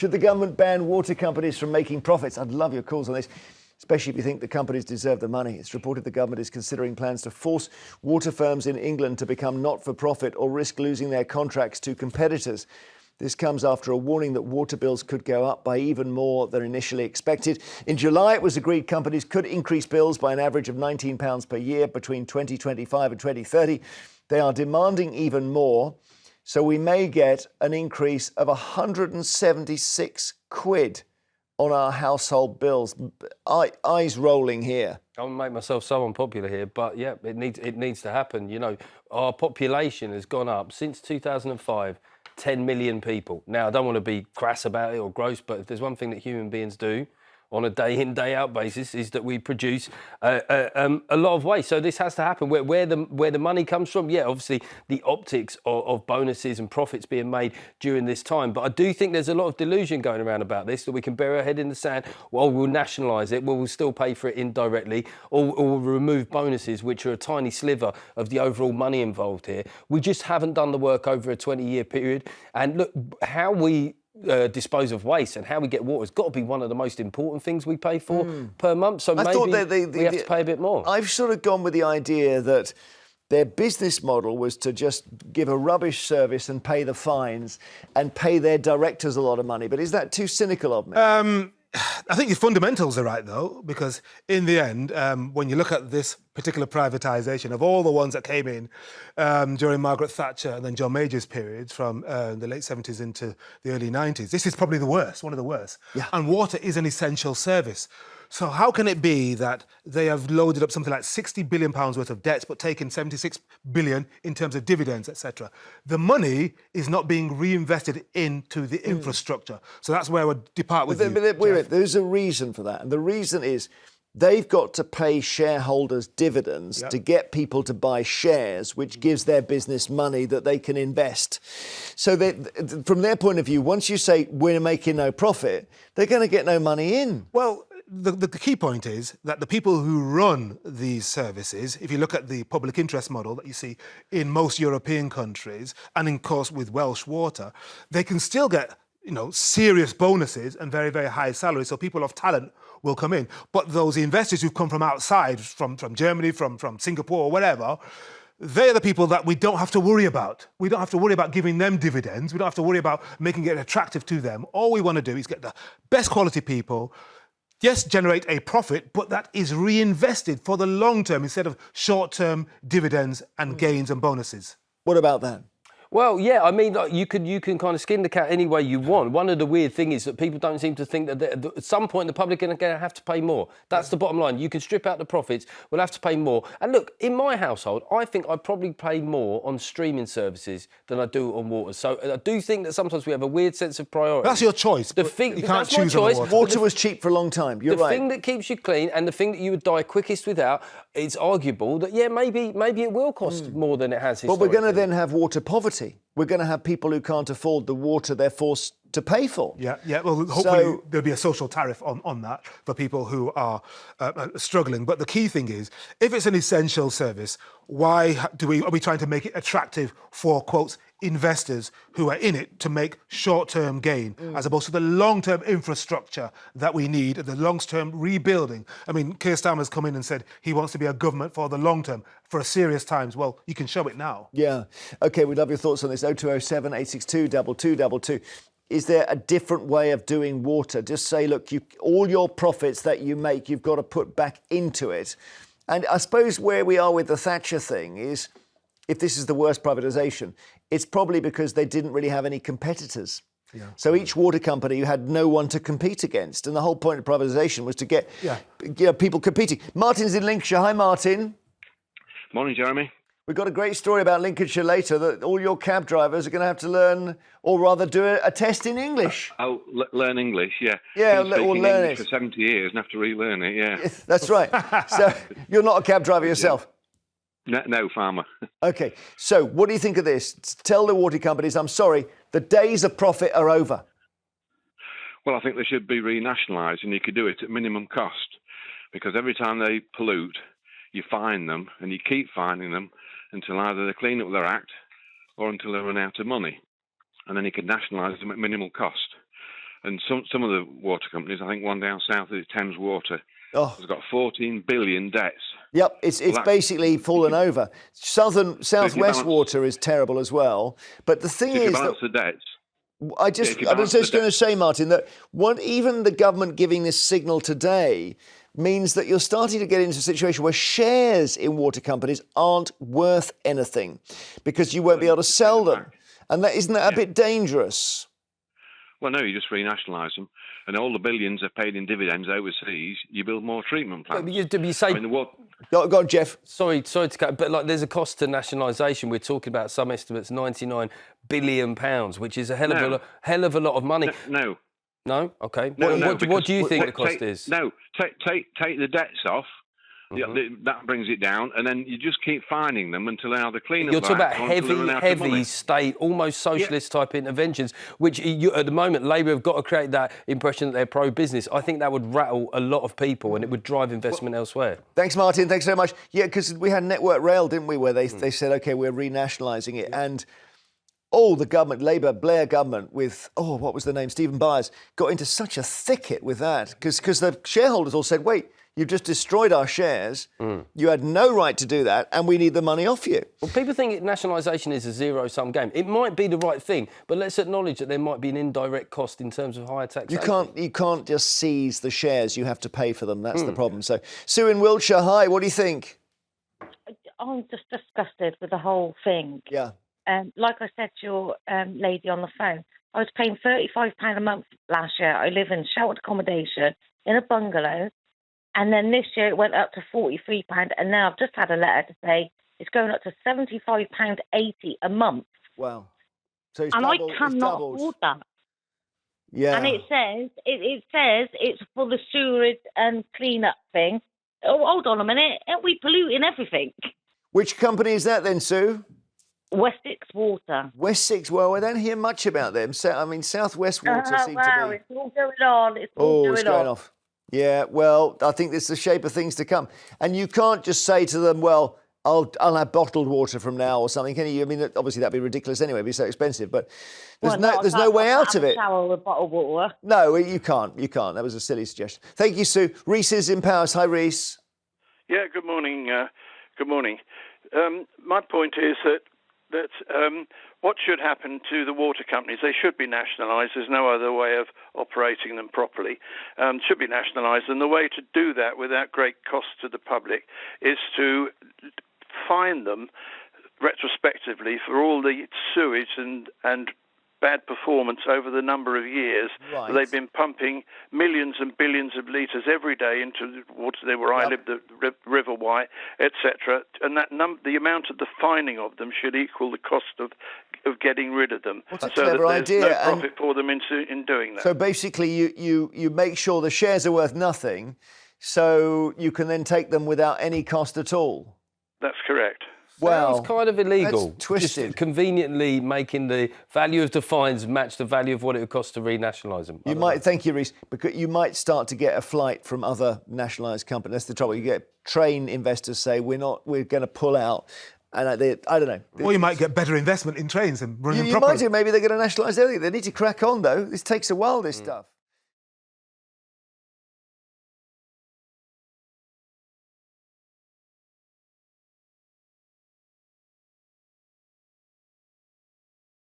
Should the government ban water companies from making profits? I'd love your calls on this, especially if you think the companies deserve the money. It's reported the government is considering plans to force water firms in England to become not-for-profit or risk losing their contracts to competitors. This comes after a warning that water bills could go up by even more than initially expected. In July, it was agreed companies could increase bills by an average of £19 per year between 2025 and 2030. They are demanding even more, so we may get an increase of 176 quid on our household bills. Eyes rolling here. I won't make myself so unpopular here, but yeah, it needs to happen. You know, our population has gone up since 2005. 10 million people. Now, I don't want to be crass about it or gross, but if there's one thing that human beings do on a day-in, day-out basis is that we produce a lot of waste. So this has to happen. Where the money comes from, yeah, obviously the optics of bonuses and profits being made during this time. But I do think there's a lot of delusion going around about this, that we can bury our head in the sand. Well, we'll nationalise it. We'll still pay for it indirectly, or we'll remove bonuses, which are a tiny sliver of the overall money involved here. We just haven't done the work over a 20-year period. And look, how we dispose of waste and how we get water has got to be one of the most important things we pay for per month. So maybe we have to pay a bit more. I've sort of gone with the idea that their business model was to just give a rubbish service and pay the fines and pay their directors a lot of money. But is that too cynical of me? I think your fundamentals are right, though, because in the end, when you look at this particular privatisation, of all the ones that came in during Margaret Thatcher and then John Major's period from the late 70s into the early 90s, this is probably the worst, one of the worst. Yeah. And water is an essential service. So how can it be that they have loaded up something like £60 billion worth of debts but taken 76 billion in terms of dividends, etc.? The money is not being reinvested into the infrastructure. So that's where I would depart with you. There's a reason for that. And the reason is they've got to pay shareholders dividends to get people to buy shares, which gives their business money that they can invest. So from their point of view, once you say we're making no profit, they're going to get no money in. Well, the key point is that the people who run these services, if you look at the public interest model that you see in most European countries, and in course with Welsh Water, they can still get, you know, serious bonuses and very, very high salaries. So people of talent will come in. But those investors who've come from outside, from Germany, from Singapore or whatever, they're the people that we don't have to worry about. We don't have to worry about giving them dividends. We don't have to worry about making it attractive to them. All we want to do is get the best quality people, yes, generate a profit, but that is reinvested for the long term instead of short-term dividends and gains and bonuses. What about that? Well, yeah, I mean, like, you can kind of skin the cat any way you want. One of the weird things is that people don't seem to think that at some point the public are going to have to pay more. That's the bottom line. You can strip out the profits, we'll have to pay more. And look, in my household, I think I probably pay more on streaming services than I do on water. So I do think that sometimes we have a weird sense of priority. That's your choice. You can't choose on water. Water was cheap for a long time. You're right. The thing that keeps you clean and the thing that you would die quickest without, it's arguable that, yeah, maybe it will cost more than it has historically. But we're going to then have water poverty. We're going to have people who can't afford the water they're forced to pay for. Yeah. Well, hopefully there'll be a social tariff on that for people who are struggling. But the key thing is, if it's an essential service, why are we trying to make it attractive for, quotes, investors who are in it to make short-term gain, as opposed to the long-term infrastructure that we need, the long-term rebuilding? I mean, Keir Starmer's come in and said he wants to be a government for the long term, for a serious times. Well, you can show it now. Yeah. OK, we'd love your thoughts on this. 0207 862 2222. Is there a different way of doing water? Just say, look, all your profits that you make, you've got to put back into it. And I suppose where we are with the Thatcher thing is, if this is the worst privatisation, it's probably because they didn't really have any competitors. Yeah. So each water company, you had no one to compete against. And the whole point of privatisation was to get people competing. Martin's in Lincolnshire. Hi, Martin. Morning, Jeremy. We've got a great story about Lincolnshire later, that all your cab drivers are going to have to learn, or rather do a test in English. Learn English, yeah. Yeah, or learn English it for 70 years and have to relearn it, yeah. That's right. So you're not a cab driver yourself? No, farmer. OK, so what do you think of this? Tell the water companies, I'm sorry, the days of profit are over. Well, I think they should be renationalised, and you could do it at minimum cost, because every time they pollute, you fine them, and you keep fining them until either they clean up their act or until they run out of money. And then you can nationalise them at minimal cost. And some of the water companies, I think one down south of the Thames Water, Oh, has got 14 billion debts. yep, it's that- basically fallen over. Southwest balance- Water is terrible as well. But the thing So if you is that balance the debts, I if you was balance just the going to say, Martin, that even the government giving this signal today means that you're starting to get into a situation where shares in water companies aren't worth anything because you won't be able to sell them. And isn't that a bit dangerous? well, no, you just renationalise them, and all the billions are paid in dividends overseas. You build more treatment plants. You say, I mean, Go on, Geoff. sorry to cut, but like there's a cost to nationalisation. We're talking about some estimates, £99 billion, which is a hell of a lot of money. No. No? Okay. No, What do you think the cost is? No, take the debts off. Mm-hmm. That brings it down, and then you just keep finding them until they either clean up. You're talking about heavy heavy state, almost socialist type interventions, which at the moment Labour have got to create that impression that they're pro-business. I think that would rattle a lot of people and it would drive investment elsewhere. Thanks, Martin. Thanks so much. Yeah, because we had Network Rail, didn't we, where they said, OK, we're renationalising it. And the government, Labour, Blair government with, what was the name, Stephen Byers, got into such a thicket with that because the shareholders all said, wait, you've just destroyed our shares. You had no right to do that, and we need the money off you. Well, people think nationalisation is a zero-sum game. It might be the right thing, but let's acknowledge that there might be an indirect cost in terms of higher taxation. You can't just seize the shares. You have to pay for them. That's the problem. So, Sue in Wiltshire, hi. What do you think? I'm just disgusted with the whole thing. Yeah. Like I said to your lady on the phone, I was paying £35 a month last year. I live in sheltered accommodation in a bungalow. And then this year it went up to £43, and now I've just had a letter to say it's going up to £75.80 a month. Wow. So it's and doubled, I cannot doubled. afford that. Yeah. And it says it's for the sewerage and clean-up thing. Oh, hold on a minute. Aren't we polluting everything? Which company is that then, Sue? Wessex Water. Wessex. Well, I don't hear much about them. Southwest Water seem to be. It's all going on. It's all it's going off. Yeah, well, I think it's the shape of things to come. And you can't just say to them, well, I'll have bottled water from now or something, can you? I mean, obviously that'd be ridiculous anyway, it'd be so expensive, but there's no way out of it. Shower with bottled water. No, you can't. That was a silly suggestion. Thank you, Sue. Reese is in Powers. Hi, Reese. Yeah, good morning. Good morning. My point is that what should happen to the water companies? They should be nationalised. There's no other way of operating them properly. Should be nationalised, and the way to do that without great cost to the public is to fine them retrospectively for all the sewage and bad performance over the number of years. Right. They've been pumping millions and billions of litres every day into the water there where I live, the River Wye, etc. And the amount of the fining of them should equal the cost of getting rid of them. What's a so clever that there's idea. no profit for them in doing that. So basically, you make sure the shares are worth nothing, so you can then take them without any cost at all. That's correct. Well, Sounds kind of illegal. that's twisted. Just conveniently making the value of the fines match the value of what it would cost to renationalise them. Thank you, Reese, because you might start to get a flight from other nationalised companies. That's the trouble. You get train investors say we're going to pull out, and I don't know. Or you might get better investment in trains and running them You properly. might do. Maybe they're going to nationalise everything. They need to crack on though. This takes a while. This stuff.